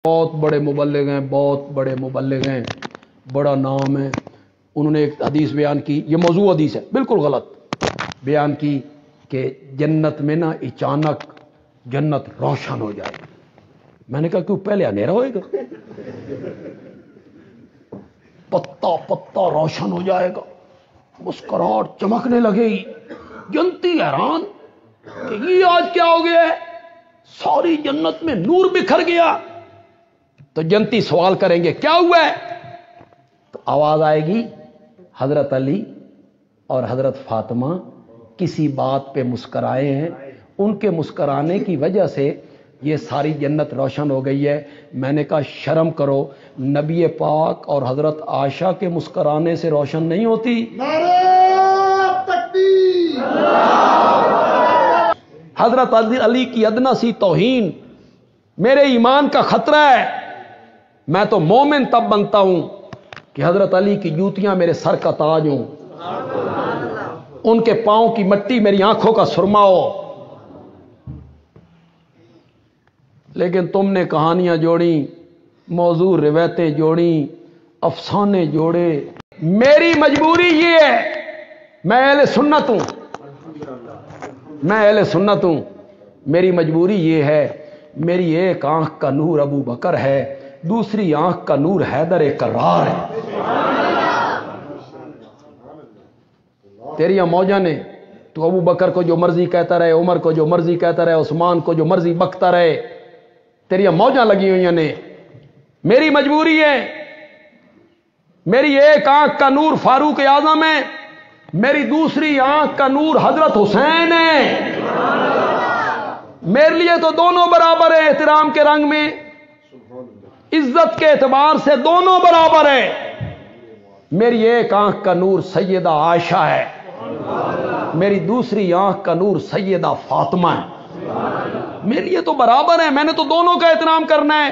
بہت بڑے مبلغ ہیں، بہت بڑے مبلغ ہیں، بڑا نام ہے. انہوں نے ایک حدیث بیان کی، یہ موضوع حدیث ہے، بالکل غلط بیان کی کہ جنت میں نا اچانک جنت روشن ہو جائے. میں نے کہا کیوں پہلے اندھیرا ہوئے گا؟ پتا پتا روشن ہو جائے گا، مسکراہٹ چمکنے لگے گی. جنتی حیران کہ یہ آج کیا ہو گیا ہے، ساری جنت میں نور بکھر گیا. تو جنتی سوال کریں گے کیا ہوا ہے؟ تو آواز آئے گی حضرت علی اور حضرت فاطمہ کسی بات پہ مسکرائے ہیں، ان کے مسکرانے کی وجہ سے یہ ساری جنت روشن ہو گئی ہے. میں نے کہا شرم کرو، نبی پاک اور حضرت عائشہ کے مسکرانے سے روشن نہیں ہوتی. نعرہ تکبیر! حضرت علی کی ادنا سی توہین میرے ایمان کا خطرہ ہے. میں تو مومن تب بنتا ہوں کہ حضرت علی کی جوتیاں میرے سر کا تاج ہوں، ان کے پاؤں کی مٹی میری آنکھوں کا سرما ہو. لیکن تم نے کہانیاں جوڑی، موضوع روایتیں جوڑی، افسانے جوڑے. میری مجبوری یہ ہے، میں اہل سنت ہوں، میں اہل سنت ہوں. میری مجبوری یہ ہے، میری ایک آنکھ کا نور ابو بکر ہے، دوسری آنکھ کا نور حیدر کرار ہے. تیری موجہ نے تو ابو بکر کو جو مرضی کہتا رہے، عمر کو جو مرضی کہتا رہے، عثمان کو جو مرضی بکتا رہے، تیری موجہ لگی ہوئی نے. میری مجبوری ہے، میری ایک آنکھ کا نور فاروق اعظم ہے، میری دوسری آنکھ کا نور حضرت حسین ہے. میرے لیے تو دونوں برابر ہیں، احترام کے رنگ میں، عزت کے اعتبار سے دونوں برابر ہیں. میری ایک آنکھ کا نور سیدہ عائشہ ہے، میری دوسری آنکھ کا نور سیدہ فاطمہ ہے. میرے لیے تو برابر ہے، میں نے تو دونوں کا احترام کرنا ہے.